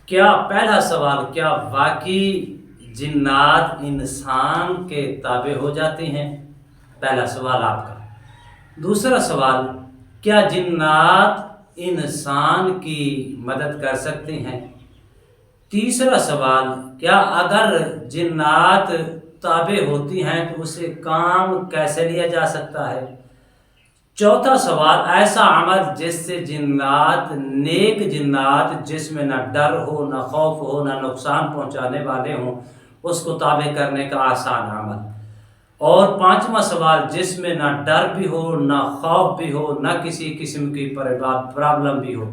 क्या पहला सवाल, क्या वाकई जिन्नात इंसान के ताबे हो जाते हैं? पहला सवाल आपका। दूसरा सवाल, क्या जिन्नात इंसान की मदद कर सकते हैं? तीसरा सवाल, क्या अगर जिन्नात ताबे होती हैं तो उसे काम कैसे लिया जा सकता है? चौथा सवाल, ऐसा अमल जिससे जिन्नात, नेक जिन्नात जिसमें न डर हो, न खौफ हो, न नुकसान पहुंचाने वाले हों, उसको ताबे करने का आसान अमल। और पांचवा सवाल, जिसमें न डर भी हो, न खौफ भी हो, न किसी किस्म की प्रॉब्लम भी हो।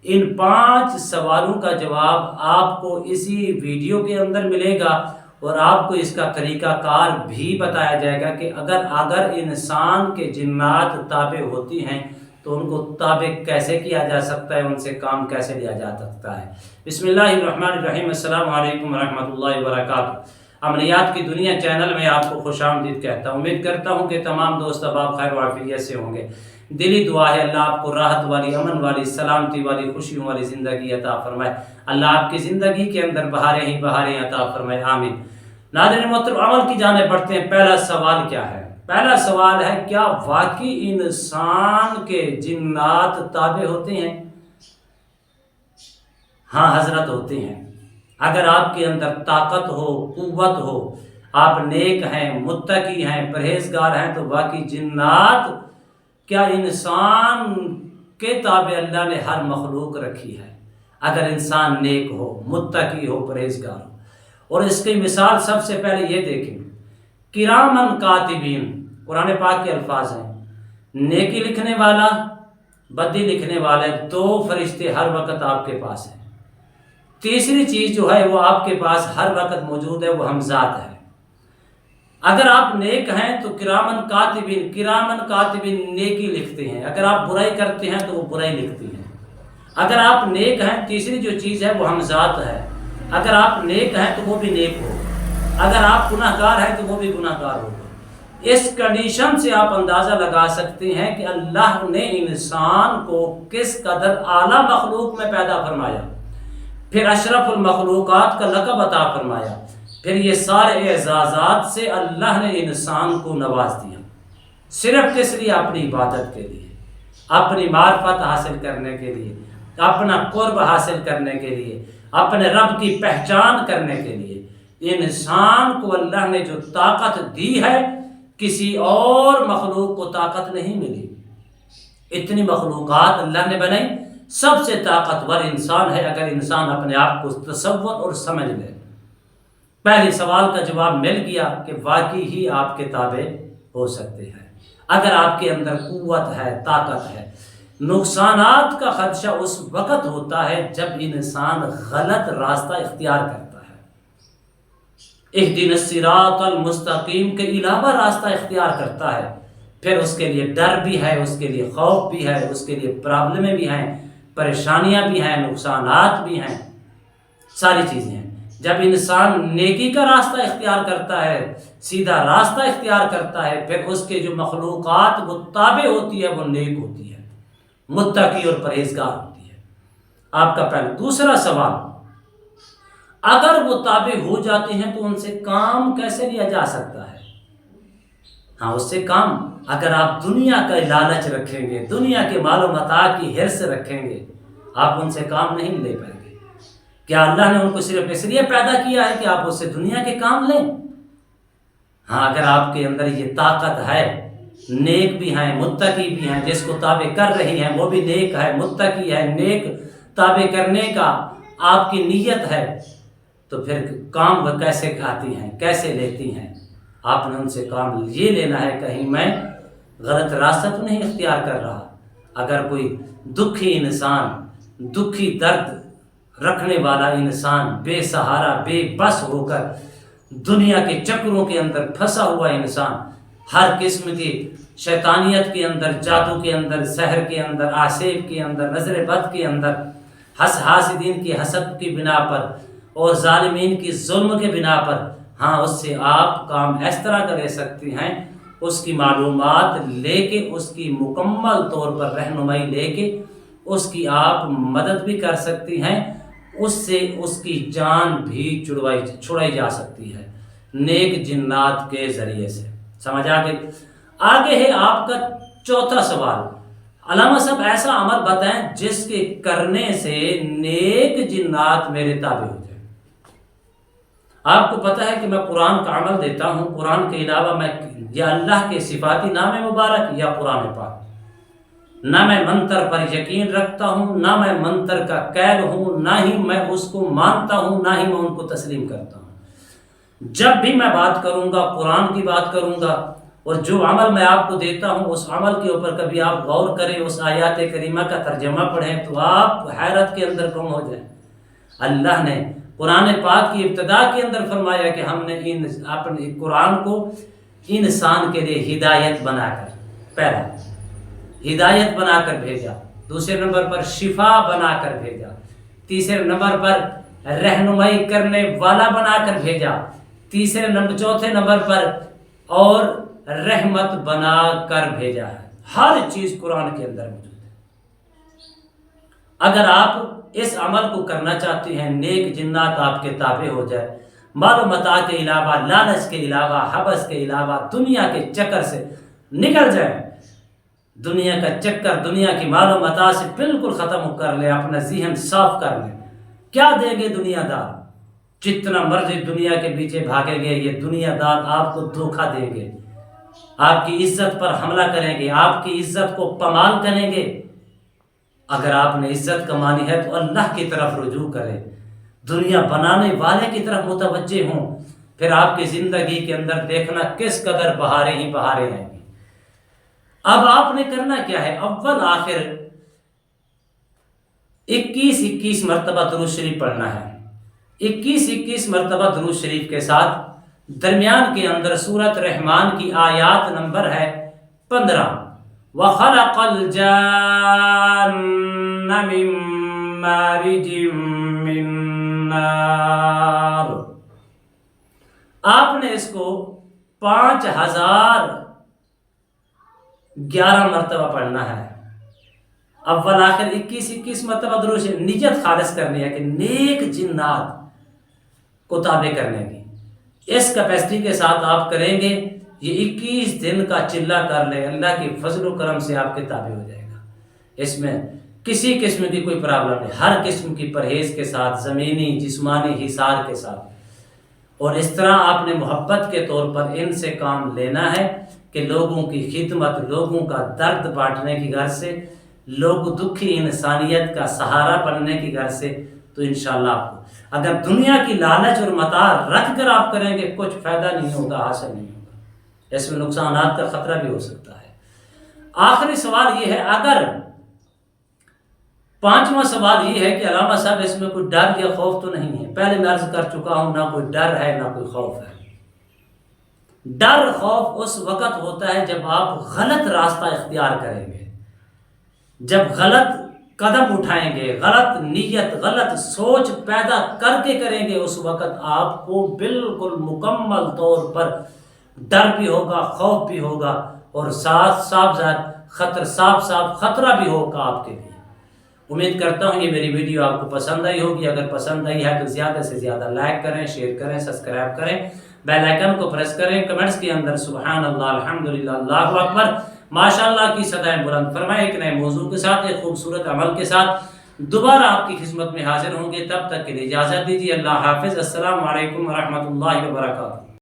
इन 5 सवालों का जवाब आपको इसी वीडियो के अंदर मिलेगा और आपको इसका तरीक़ाकार भी बताया जाएगा कि अगर इंसान के जिन्नात ताबे होती हैं तो उनको ताबे कैसे किया जा सकता है, उनसे काम कैसे लिया जा सकता है। बिस्मिल्लाहिर्रहमानिर्रहीम, अस्सलामु अलैकुम रहमतुल्लाहि व बरकातुहू। अमलियात की दुनिया चैनल में आपको खुशामदीद कहता हूँ। उम्मीद करता हूँ कि तमाम दोस्त अब खैर वाफियत से होंगे। दिली दुआ है अल्लाह आपको राहत वाली, अमन वाली, सलामती वाली, खुशियों वाली ज़िंदगी अता फरमाए। अल्लाह आपकी ज़िंदगी के अंदर बहारें ही बहारें अता फरमाए, आमीन। नाज़रीन मोहतरम, अमल की जाने बढ़ते हैं। पहला सवाल क्या है? पहला सवाल है, क्या वाकई इंसान के जिन्नात ताबे होते हैं? हाँ हजरत, होते हैं। अगर आपके अंदर ताकत हो, कुव्वत हो, आप नेक हैं, मुत्तकी हैं, परहेजगार हैं, तो बाकी जिन्नात क्या इंसान के ताबे अल्लाह ने हर मखलूक रखी है। अगर इंसान नेक हो, मुत्तकी हो, परहेजगार हो। और इसकी मिसाल सबसे पहले ये देखें, किरामन कातिबीन, कुरान पाक के अल्फाज हैं। नेकी लिखने वाला, बदी लिखने वाले 2 फरिश्ते हर वक्त आपके पास हैं। तीसरी चीज़ जो है वो आपके पास हर वक्त मौजूद है, वो हमजात है। अगर आप नेक हैं तो किरामन कातिबीन नेकी लिखते हैं। अगर आप बुराई करते हैं तो वो बुराई लिखती हैं। अगर आप नेक हैं, तीसरी जो चीज़ है वो हमजात है। अगर आप नेक हैं तो वो भी नेक हो, अगर आप गुनाहगार हैं तो वो भी गुनाहगार होगा। इस कंडीशन से आप अंदाज़ा लगा सकते हैं कि अल्लाह ने इंसान को किस कदर आला मखलूक में पैदा फरमाया, फिर अशरफुल मखलूकात का लक़ब अता फरमाया, फिर ये सारे एजाज़ात से अल्लाह ने इंसान को नवाज दिया। सिर्फ किस लिए? अपनी इबादत के लिए, अपनी मार्फत हासिल करने के लिए, अपना कुर्ब हासिल करने के लिए, अपने रब की पहचान करने के लिए। इंसान को अल्लाह ने जो ताकत दी है, किसी और मखलूक को ताकत नहीं मिली। इतनी मखलूकात अल्लाह ने बनाई, सबसे ताकतवर इंसान है। अगर इंसान अपने आप को तसव्वुर और समझ ले, पहले सवाल का जवाब मिल गया कि वाकई ही आपके ताबे हो सकते हैं। अगर आपके अंदर कुव्वत है, ताकत है। नुकसानात का खदशा उस वक़्त होता है जब इंसान गलत रास्ता इख्तियार करता है, इहदिनस सिरातल मुस्तकीम के अलावा रास्ता इख्तियार करता है। फिर उसके लिए डर भी है, उसके लिए खौफ भी है, उसके लिए प्रॉब्लमें भी हैं, परेशानियां भी हैं, नुकसानात भी हैं, सारी चीज़ें हैं। जब इंसान नेकी का रास्ता इख्तियार करता है, सीधा रास्ता इख्तियार करता है, फिर उसके जो मखलूक़ात वो ताबे होती है, वो नेक होती है, मुत्तकी और परहेजगार होती है। आपका पहला। दूसरा सवाल, अगर वो ताबे हो जाते हैं तो उनसे काम कैसे लिया जा सकता है? हाँ, उससे काम, अगर आप दुनिया का लालच रखेंगे, दुनिया के मालो मता की हिर्स रखेंगे, आप उनसे काम नहीं ले पाएंगे। क्या अल्लाह ने उनको सिर्फ इसलिए पैदा किया है कि आप उससे दुनिया के काम लें? हाँ, अगर आपके अंदर ये ताकत है, नेक भी हैं, मुत्तकी भी हैं, जिसको ताबे कर रही हैं वो भी नेक है, मुत्तकी है, नेक ताबे करने का आपकी नीयत है, तो फिर काम वह कैसे आती हैं, कैसे लेती हैं? आपने उनसे काम ये लेना है, कहीं मैं गलत रास्ता तो नहीं इख्तियार कर रहा। अगर कोई दुखी इंसान, दुखी दर्द रखने वाला इंसान, बेसहारा बेबस होकर दुनिया के चक्रों के अंदर फंसा हुआ इंसान, हर किस्म की शैतानियत के अंदर, जादू के अंदर, सहर के अंदर, आसेब के अंदर, नजर बद के अंदर, हासिदीन की हसद की बिना पर और जालिमीन की जुल्म के बिना पर, हाँ, उससे आप काम इस तरह का ले सकते हैं, उसकी मालूमात लेके, उसकी मुकम्मल तौर पर रहनुमाई लेके उसकी आप मदद भी कर सकती हैं اس سے اس کی جان بھی چھڑائی جا سکتی ہے نیک جنات کے ذریعے سے۔ سمجھ آگے ہے آپ کا چوتھا سوال، علامہ صاحب ایسا عمل بتائیں جس کے کرنے سے نیک جنات میرے تابع ہو جائیں۔ آپ کو پتہ ہے کہ میں قرآن کا عمل دیتا ہوں، قرآن کے علاوہ میں یا اللہ کے صفاتی نام مبارک یا قرآن پاک، نہ میں منتر پر یقین رکھتا ہوں، نہ میں منتر کا قائل ہوں، نہ ہی میں اس کو مانتا ہوں، نہ ہی میں ان کو تسلیم کرتا ہوں۔ جب بھی میں بات کروں گا قرآن کی بات کروں گا، اور جو عمل میں آپ کو دیتا ہوں اس عمل کے اوپر کبھی آپ غور کریں، اس آیات کریمہ کا ترجمہ پڑھیں تو آپ حیرت کے اندر گم ہو جائیں۔ اللہ نے قرآن پاک کی ابتدا کے اندر فرمایا کہ ہم نے اپنے قرآن کو انسان کے لیے ہدایت بنا کر، پہلا ہدایت بنا کر بھیجا، دوسرے نمبر پر شفا بنا کر بھیجا، تیسرے نمبر پر رہنمائی کرنے والا بنا کر بھیجا، چوتھے نمبر پر اور رحمت بنا کر بھیجا ہے۔ ہر چیز قرآن کے اندر موجود ہے۔ اگر آپ اس عمل کو کرنا چاہتے ہیں، نیک جنات آپ کے تابع ہو جائے، مال و متاع کے علاوہ، لالچ کے علاوہ، حبس کے علاوہ، دنیا کے چکر سے نکل جائیں، دنیا کا چکر، دنیا کی مال و متاع سے بالکل ختم کر لیں، اپنا ذہن صاف کر لیں۔ کیا دیں گے دنیا دار؟ جتنا مرضی دنیا کے پیچھے بھاگیں گے، یہ دنیا دار آپ کو دھوکہ دیں گے، آپ کی عزت پر حملہ کریں گے، آپ کی عزت کو پامال کریں گے۔ اگر آپ نے عزت کمانی ہے تو اللہ کی طرف رجوع کریں، دنیا بنانے والے کی طرف متوجہ ہوں، پھر آپ کی زندگی کے اندر دیکھنا کس قدر بہاریں ہی بہاریں آئیں گی۔ اب آپ نے کرنا کیا ہے؟ اول آخر 21 مرتبہ درود شریف پڑھنا ہے۔ 21 مرتبہ درود شریف کے ساتھ درمیان کے اندر سورۃ رحمان کی آیات نمبر ہے 15، وَخَلَقَ الْجَانَّ مِن مَّارِجٍ مِّن نَّارٍ۔ آپ نے اس کو 5011 مرتبہ پڑھنا ہے۔ اول آخر 21 مرتبہ درود شریف، نیت خالص کرنی ہے کہ نیک جنات کو تابع کرنے کی۔ اس کیپیسٹی کے ساتھ آپ کریں گے، یہ 21 دن کا چلہ کر لیں، اللہ کی فضل و کرم سے آپ کے تابع ہو جائے گا۔ اس میں کسی قسم کی کوئی پرابلم نہیں، ہر قسم کی پرہیز کے ساتھ، زمینی جسمانی حصار کے ساتھ۔ اور اس طرح آپ نے محبت کے طور پر ان سے کام لینا ہے کہ لوگوں کی خدمت، لوگوں کا درد بانٹنے کی غرض سے، لوگ دکھی انسانیت کا سہارا بننے کی غرض سے، تو انشاءاللہ آپ کو اگر دنیا کی لالچ اور متاع رکھ کر آپ کریں گے کچھ فائدہ نہیں ہوگا، حاصل نہیں ہوگا، اس میں نقصانات کا خطرہ بھی ہو سکتا ہے۔ آخری سوال یہ ہے، اگر 5واں سوال یہ ہے کہ علامہ صاحب اس میں کوئی ڈر یا خوف تو نہیں ہے؟ پہلے میں عرض کر چکا ہوں، نہ کوئی ڈر ہے نہ کوئی خوف ہے۔ ڈر خوف اس وقت ہوتا ہے جب آپ غلط راستہ اختیار کریں گے، جب غلط قدم اٹھائیں گے، غلط نیت، غلط سوچ پیدا کر کے کریں گے، اس وقت آپ کو بالکل مکمل طور پر ڈر بھی ہوگا، خوف بھی ہوگا، اور صاف خطرہ بھی ہوگا آپ کے لیے۔ امید کرتا ہوں یہ میری ویڈیو آپ کو پسند آئی ہوگی۔ اگر پسند آئی ہے تو زیادہ سے زیادہ لائک کریں، شیئر کریں، سبسکرائب کریں، بیل آئیکن کو پریس کریں، کمنٹس کے اندر سبحان اللہ، الحمدللہ، اللہ اکبر، ماشاءاللہ کی صدائیں بلند فرمائیں۔ ایک نئے موضوع کے ساتھ، ایک خوبصورت عمل کے ساتھ دوبارہ آپ کی خدمت میں حاضر ہوں گے، تب تک کے لیے اجازت دیجیے۔ اللہ حافظ، السلام علیکم ورحمۃ اللہ وبرکاتہ۔